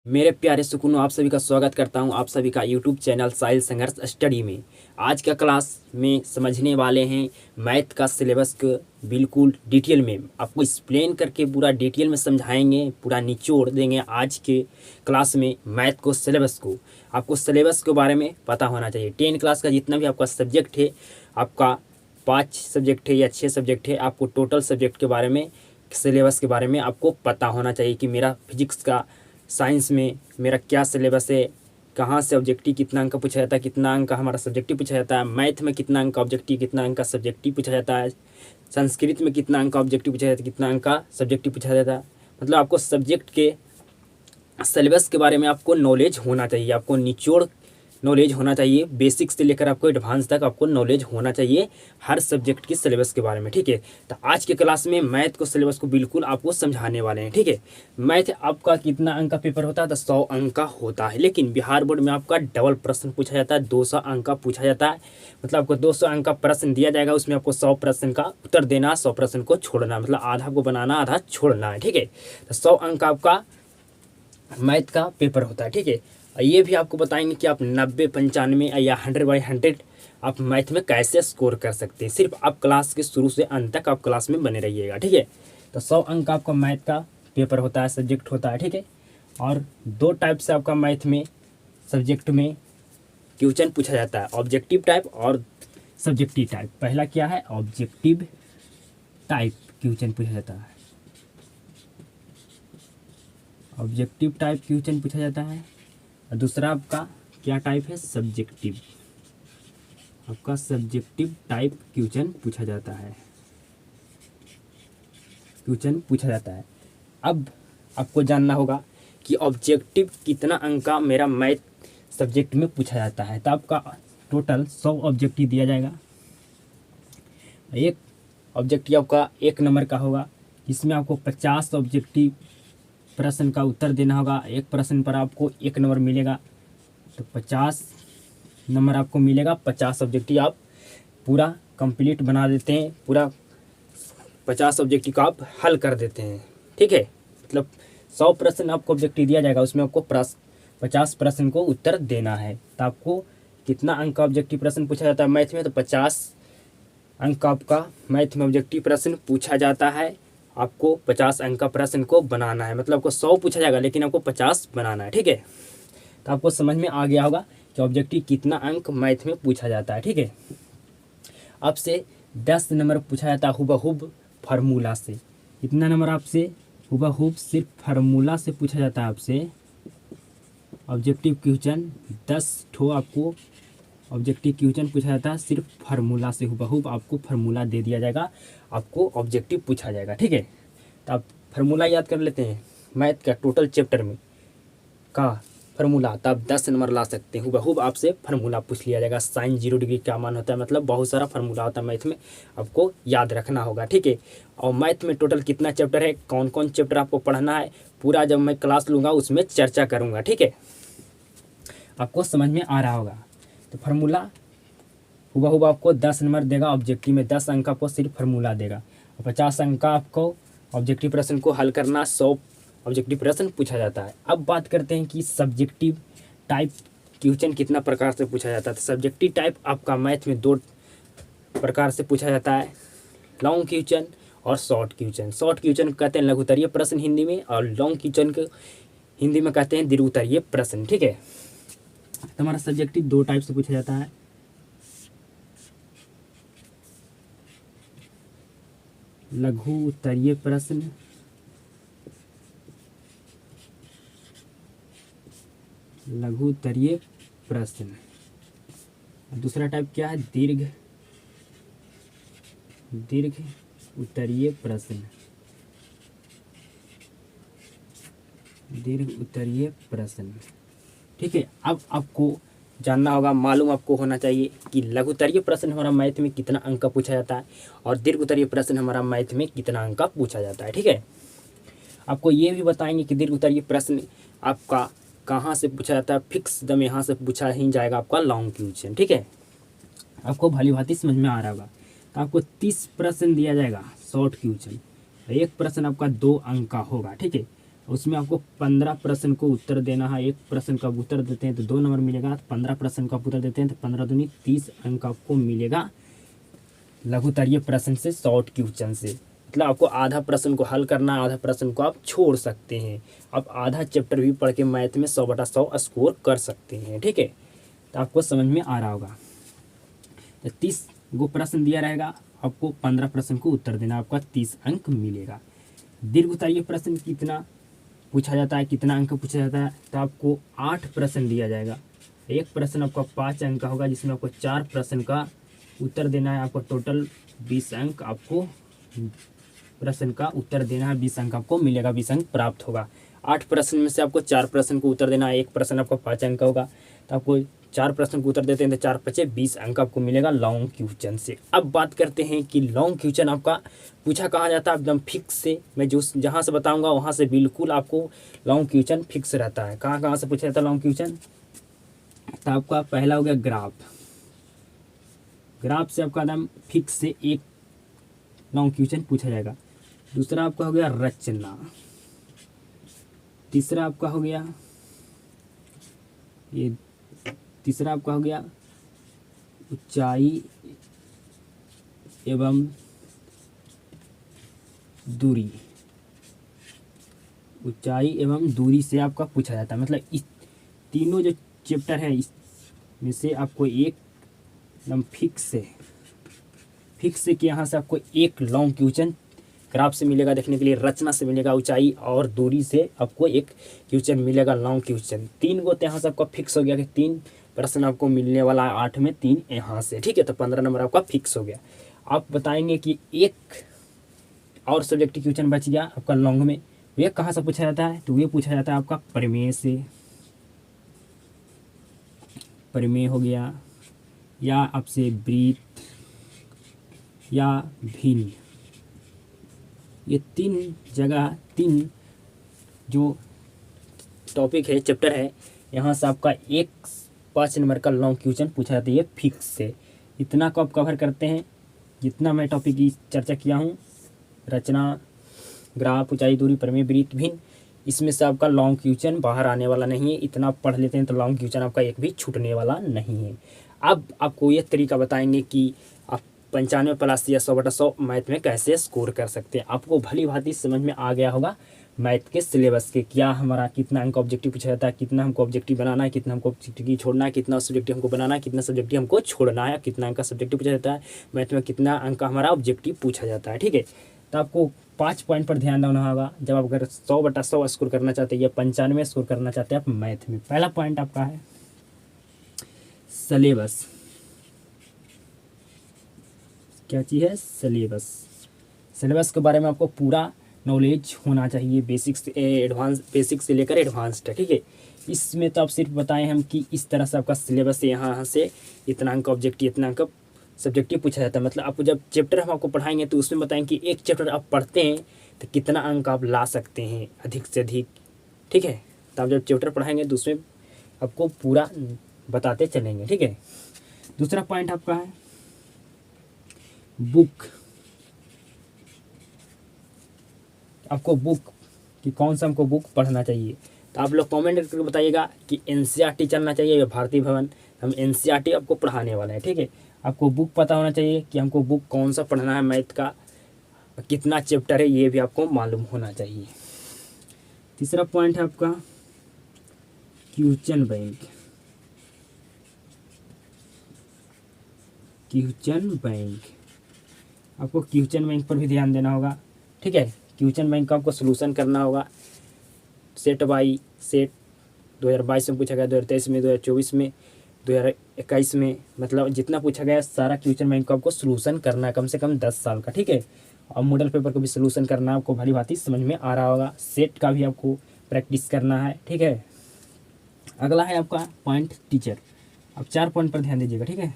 मेरे प्यारे सुकूनों, आप सभी का स्वागत करता हूं आप सभी का यूट्यूब चैनल साहिल संघर्ष स्टडी में। आज का क्लास में समझने वाले हैं मैथ का सिलेबस को बिल्कुल डिटेल में आपको एक्सप्लेन करके पूरा डिटेल में समझाएंगे, पूरा निचोड़ देंगे। आज के क्लास में मैथ को सिलेबस को आपको सिलेबस के बारे में पता होना चाहिए। 10 क्लास का जितना भी आपका सब्जेक्ट है, आपका 5 सब्जेक्ट है या 6 सब्जेक्ट है, आपको टोटल सब्जेक्ट के बारे में, सिलेबस के बारे में आपको पता होना चाहिए कि मेरा फिजिक्स का, साइंस में मेरा क्या सिलेबस है, कहाँ से ऑब्जेक्टिव कितना अंक का पूछा जाता है, कितना अंक का हमारा सब्जेक्टिव पूछा जाता है, मैथ में कितना अंक का ऑब्जेक्टिव, कितना अंक का सब्जेक्टिव पूछा जाता है, संस्कृत में कितना अंक का ऑब्जेक्टिव पूछा जाता है, कितना अंक का सब्जेक्टिव पूछा जाता है। मतलब आपको सब्जेक्ट के सिलेबस के बारे में आपको नॉलेज होना चाहिए, आपको निचोड़ नॉलेज होना चाहिए। बेसिक से लेकर आपको एडवांस तक आपको नॉलेज होना चाहिए हर सब्जेक्ट के सिलेबस के बारे में। ठीक है, तो आज के क्लास में मैथ को सिलेबस को बिल्कुल आपको समझाने वाले हैं। ठीक है, मैथ आपका कितना अंक का पेपर होता है? तो 100 अंक का होता है, लेकिन बिहार बोर्ड में आपका डबल प्रश्न पूछा जाता है, 200 अंक का पूछा जाता है। मतलब आपको 200 अंक का प्रश्न दिया जाएगा, उसमें आपको 100 प्रश्न का उत्तर देना, 100 प्रश्न को छोड़ना, मतलब आधा को बनाना आधा छोड़ना है। ठीक है, तो 100 अंक का आपका मैथ का पेपर होता है। ठीक है, ये भी आपको बताएंगे कि आप 90, 95 या 100/100 आप मैथ में कैसे स्कोर कर सकते हैं। सिर्फ आप क्लास के शुरू से अंत तक आप क्लास में बने रहिएगा। ठीक है, तो 100 अंक का आपका मैथ का पेपर होता है, सब्जेक्ट होता है। ठीक है, और 2 टाइप से आपका मैथ में सब्जेक्ट में क्वेश्चन पूछा जाता है, ऑब्जेक्टिव टाइप और सब्जेक्टिव टाइप। पहला क्या है? ऑब्जेक्टिव टाइप क्वेश्चन पूछा जाता है, ऑब्जेक्टिव टाइप क्वेश्चन पूछा जाता है। और दूसरा आपका क्या टाइप है? सब्जेक्टिव, आपका सब्जेक्टिव टाइप क्वेश्चन पूछा जाता है, क्वेश्चन पूछा जाता है। अब आपको जानना होगा कि ऑब्जेक्टिव कितना अंक का मेरा मैथ सब्जेक्ट में पूछा जाता है। तो आपका टोटल 100 ऑब्जेक्टिव दिया जाएगा। एक ऑब्जेक्टिव आपका 1 नंबर का होगा, इसमें आपको 50 ऑब्जेक्टिव प्रश्न का उत्तर देना होगा। एक प्रश्न पर आपको 1 नंबर मिलेगा, तो 50 नंबर आपको मिलेगा। 50 ऑब्जेक्टिव आप पूरा कंप्लीट बना देते हैं, पूरा 50 ऑब्जेक्टिव का आप हल कर देते हैं। ठीक है, मतलब 100 प्रश्न आपको ऑब्जेक्टिव दिया जाएगा, उसमें आपको 50 प्रश्न को उत्तर देना है। तो आपको कितना अंक का ऑब्जेक्टिव प्रश्न पूछा जाता है मैथ में? तो 50 अंक का आपका मैथ में ऑब्जेक्टिव प्रश्न पूछा जाता है। आपको 50 अंक का प्रश्न को बनाना है, मतलब आपको 100 पूछा जाएगा लेकिन आपको 50 बनाना है। ठीक है, तो आपको समझ में आ गया होगा कि ऑब्जेक्टिव कितना अंक मैथ में पूछा जाता है। ठीक है, आपसे 10 नंबर पूछा जाता है हुबहूब फार्मूला से। कितना नंबर आपसे हुबहूब सिर्फ फार्मूला से पूछा जाता है आपसे? ऑब्जेक्टिव क्वेश्चन 10 ठो आपको ऑब्जेक्टिव क्वेश्चन पूछा जाता है सिर्फ फार्मूला से, हुबहूब आपको फार्मूला दे दिया जाएगा, आपको ऑब्जेक्टिव पूछा जाएगा। ठीक है, तो आप फार्मूला याद कर लेते हैं मैथ का टोटल चैप्टर में का फार्मूला, तो आप 10 नंबर ला सकते हैं। हुबहूब आपसे फार्मूला पूछ लिया जाएगा। साइन 0 डिग्री क्या मान होता है, मतलब बहुत सारा फार्मूला होता है मैथ में, आपको याद रखना होगा। ठीक है, और मैथ में टोटल कितना चैप्टर है, कौन कौन चैप्टर आपको पढ़ना है, पूरा जब मैं क्लास लूँगा उसमें चर्चा करूँगा। ठीक है, आपको समझ में आ रहा होगा। तो फार्मूला हुबहूब आपको 10 नंबर देगा, ऑब्जेक्टिव में 10 अंक आपको सिर्फ फार्मूला देगा, और 50 अंक का आपको ऑब्जेक्टिव प्रश्न को हल करना, 100 ऑब्जेक्टिव प्रश्न पूछा जाता है। अब बात करते हैं कि सब्जेक्टिव टाइप क्वेश्चन कितना प्रकार से पूछा जाता है। तो सब्जेक्टिव टाइप आपका मैथ में 2 प्रकार से पूछा जाता है, लॉन्ग क्वेश्चन और शॉर्ट क्वेश्चन। शॉर्ट क्वेश्चन कहते हैं लघुत्तरीय प्रश्न हिंदी में, और लॉन्ग क्वेश्चन को हिंदी में कहते हैं दीर्घोत्तरीय प्रश्न। ठीक है, तो हमारा सब्जेक्टिव 2 टाइप से पूछा जाता है, लघु उत्तरीय प्रश्न, लघु उत्तरीय प्रश्न। दूसरा टाइप क्या है? दीर्घ उत्तरीय प्रश्न, दीर्घ उत्तरीय प्रश्न। ठीक है, अब आपको जानना होगा, मालूम आपको होना चाहिए कि लघु उत्तरीय प्रश्न हमारा मैथ में कितना अंक का पूछा जाता है और दीर्घ उत्तरीय प्रश्न हमारा मैथ में कितना अंक का पूछा जाता है। ठीक है, आपको ये भी बताएंगे कि दीर्घ उत्तरीय प्रश्न आपका कहाँ से पूछा जाता है, फिक्स दम यहाँ से पूछा ही जाएगा आपका लॉन्ग क्वेश्चन। ठीक है, आपको भली भांति समझ में आ रहा होगा। तो आपको 30 प्रश्न दिया जाएगा शॉर्ट क्वेश्चन, एक प्रश्न आपका 2 अंक का होगा। ठीक है, उसमें आपको 15 प्रश्न को उत्तर देना है। एक प्रश्न का उत्तर देते हैं तो 2 नंबर मिलेगा, 15 प्रश्न का उत्तर देते हैं तो 15 दूनी 30 अंक आपको मिलेगा लघुतरीय प्रश्न से, शॉर्ट क्वेश्चन से। मतलब आपको आधा प्रश्न को हल करना, आधा प्रश्न को आप छोड़ सकते हैं। आप आधा चैप्टर भी पढ़ के मैथ में 100/100 स्कोर कर सकते हैं। ठीक है, तो आपको समझ में आ रहा होगा। तो 30 गो प्रश्न दिया रहेगा, आपको 15 प्रश्न को उत्तर देना, आपका 30 अंक मिलेगा। दीर्घोत्तरीय प्रश्न कितना पूछा जाता है, कितना अंक पूछा जाता है, तो आपको 8 प्रश्न दिया जाएगा। एक प्रश्न आपका 5 अंक का होगा, जिसमें आपको 4 प्रश्न का उत्तर देना है। आपको टोटल 20 अंक आपको प्रश्न का उत्तर देना है, 20 अंक आपको मिलेगा, 20 अंक प्राप्त होगा। 8 प्रश्न में से आपको 4 प्रश्न को उत्तर देना है। एक प्रश्न आपका 5 अंक का होगा, तो आपको 4 प्रश्न को उत्तर देते हैं तो 4 5 20 अंक आपको मिलेगा लॉन्ग क्वेश्चन से। अब बात करते हैं कि लॉन्ग क्वेश्चन आपका पूछा कहाँ जाता है, एकदम फिक्स से। मैं जो जहाँ से बताऊंगा वहाँ से बिल्कुल आपको लॉन्ग क्वेश्चन फिक्स रहता है। कहाँ कहाँ से पूछा जाता है लॉन्ग क्वेश्चन, तो आपका पहला हो गया ग्राफ। ग्राफ से आपका एकदम फिक्स से एक लॉन्ग क्वेश्चन पूछा जाएगा। दूसरा आपका हो गया रचना। तीसरा आपका हो गया तीसरा आपका हो गया ऊंचाई एवं दूरी। ऊंचाई एवं दूरी से आपका पूछा जाता है। मतलब इस तीनों जो चैप्टर है इसमें से आपको एक एकदम फिक्स से कि यहाँ से आपको एक लॉन्ग क्वेश्चन ग्राफ से मिलेगा देखने के लिए, रचना से मिलेगा, ऊंचाई और दूरी से आपको एक क्वेश्चन मिलेगा लॉन्ग क्वेश्चन। 3 गो तो यहाँ से आपका फिक्स हो गया कि 3 प्रश्न आपको मिलने वाला है, 8 में 3 यहाँ से। ठीक है, तो 15 नंबर आपका फिक्स हो गया। आप बताएंगे कि एक और सब्जेक्टिव क्वेश्चन बच गया आपका लॉन्ग में, ये कहाँ से पूछा जाता है, तो ये पूछा जाता है आपका प्रमेय से। प्रमेय हो गया, या आपसे वृत्त या भिन्न। ये 3 जगह 3 जो टॉपिक है, चैप्टर है, यहाँ से आपका एक 5 नंबर का लॉन्ग क्वेश्चन पूछा जाता है, ये फिक्स से। इतना को आप कवर करते हैं जितना मैं टॉपिक की चर्चा किया हूँ, रचना, ग्राफ, ऊंचाई, दूरी, प्रमेय, वृत्त, भिन्न, इसमें से आपका लॉन्ग क्वेश्चन बाहर आने वाला नहीं है। इतना आप पढ़ लेते हैं तो लॉन्ग क्वेश्चन आपका एक भी छूटने वाला नहीं है। अब आपको ये तरीका बताएंगे कि आप 95+ या 100/100 मैथ में कैसे स्कोर कर सकते हैं। आपको भली भांति समझ में आ गया होगा मैथ के सिलेबस के, क्या हमारा कितना अंक ऑब्जेक्टिव पूछा जाता है, कितना हमको ऑब्जेक्टिव बनाना है, कितना हमको ऑब्जेक्टिव छोड़ना है, कितना सब्जेक्टिव हमको बनाना है, कितना सब्जेक्टिव हमको छोड़ना है, कितना अंक का सब्जेक्टिव पूछा जाता है, मैथ में कितना अंक का हमारा ऑब्जेक्टिव पूछा जाता है। ठीक है, तो आपको 5 पॉइंट पर ध्यान देना होगा जब आप अगर 100/100 स्कोर करना चाहते हैं या 95 स्कोर करना चाहते हैं आप मैथ में। पहला पॉइंट आपका है सिलेबस। क्या चीज़ है, सिलेबस। सिलेबस के बारे में आपको पूरा नॉलेज होना चाहिए, बेसिक से एडवांस, बेसिक से लेकर एडवांस तक। ठीक है, इसमें तो आप सिर्फ बताएं हम कि इस तरह से आपका सिलेबस है, यहाँ से इतना अंक ऑब्जेक्टिव, इतना अंक सब्जेक्टिव पूछा जाता है। मतलब आपको जब चैप्टर हम आपको पढ़ाएंगे तो उसमें बताएं कि एक चैप्टर आप पढ़ते हैं तो कितना अंक आप ला सकते हैं अधिक से अधिक। ठीक है, तो आप जब चैप्टर पढ़ाएंगे तो उसमें आपको पूरा बताते चलेंगे। ठीक है, दूसरा पॉइंट आपका है बुक। आपको बुक कि कौन सा हमको बुक पढ़ना चाहिए, तो आप लोग कमेंट करके बताइएगा कि एनसीईआरटी चलना चाहिए या भारतीय भवन। हम एनसीईआरटी आपको पढ़ाने वाले हैं। ठीक है, आपको बुक पता होना चाहिए कि हमको बुक कौन सा पढ़ना है, मैथ का कितना चैप्टर है ये भी आपको मालूम होना चाहिए। तीसरा पॉइंट है आपका क्वेश्चन बैंक। क्वेश्चन बैंक, आपको क्वेश्चन बैंक पर भी ध्यान देना होगा। ठीक है, क्वेश्चन बैंक का आपको सोल्यूशन करना होगा सेट बाई सेट। 2022 में पूछा गया, 2023 में, 2024 में, 2021 में, मतलब जितना पूछा गया सारा क्वेश्चन बैंक को आपको सोल्यूशन करना है, कम से कम 10 साल का। ठीक है, और मॉडल पेपर को भी सोल्यूशन करना है, आपको भली भांति समझ में आ रहा होगा। सेट का भी आपको प्रैक्टिस करना है। ठीक है, अगला है आपका पॉइंट टीचर। आप 4 पॉइंट पर ध्यान दीजिएगा। ठीक है,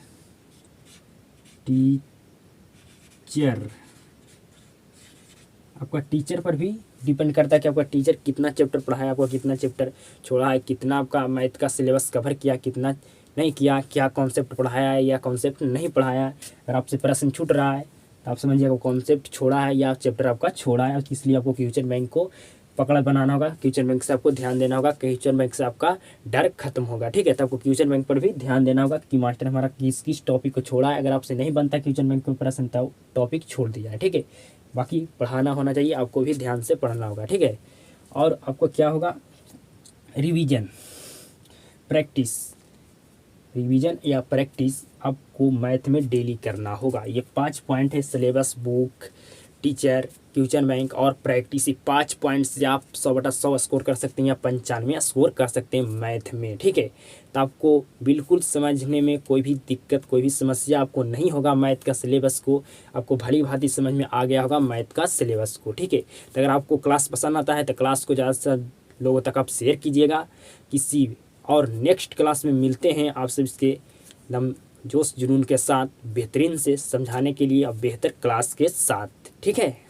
टीचर, आपका टीचर पर भी डिपेंड करता है कि आपका टीचर कितना चैप्टर पढ़ाया, आपको कितना चैप्टर छोड़ा है, कितना आपका मैथ का सिलेबस कवर किया, कितना नहीं किया, क्या कॉन्सेप्ट पढ़ाया है या कॉन्सेप्ट नहीं पढ़ाया है। अगर आपसे प्रश्न छूट रहा है तो आप समझिए आपको कॉन्सेप्ट छोड़ा है या चैप्टर आपका छोड़ा है, इसलिए आपको क्वेश्चन बैंक को पकड़ बनाना होगा, क्वेश्चन बैंक से आपको ध्यान देना होगा, क्वेश्चन बैंक से आपका डर खत्म होगा। ठीक है, तो आपको क्वेश्चन बैंक पर भी ध्यान देना होगा कि मास्टर हमारा किस किस टॉपिक को छोड़ा है। अगर आपसे नहीं बनता क्वेश्चन बैंक में प्रश्न तो टॉपिक छोड़ दिया है। ठीक है, बाकी पढ़ाना होना चाहिए, आपको भी ध्यान से पढ़ना होगा। ठीक है, और आपको क्या होगा, रिवीजन प्रैक्टिस, रिवीजन या प्रैक्टिस आपको मैथ में डेली करना होगा। ये 5 पॉइंट है, syllabus, book, teacher, question bank और प्रैक्टिस। ये 5 पॉइंट से आप 100/100 स्कोर कर सकते हैं या 95 स्कोर कर सकते हैं मैथ में। ठीक है, तो आपको बिल्कुल समझने में कोई भी दिक्कत, कोई भी समस्या आपको नहीं होगा। मैथ का सिलेबस को आपको भली भांति समझ में आ गया होगा मैथ का सिलेबस को। ठीक है, तो अगर आपको क्लास पसंद आता है तो क्लास को ज़्यादा से ज़्यादा लोगों तक आप शेयर कीजिएगा। किसी और नेक्स्ट क्लास में मिलते हैं आप सब इसके दम जोश जुनून के साथ, बेहतरीन से समझाने के लिए और बेहतर क्लास के साथ। ठीक है।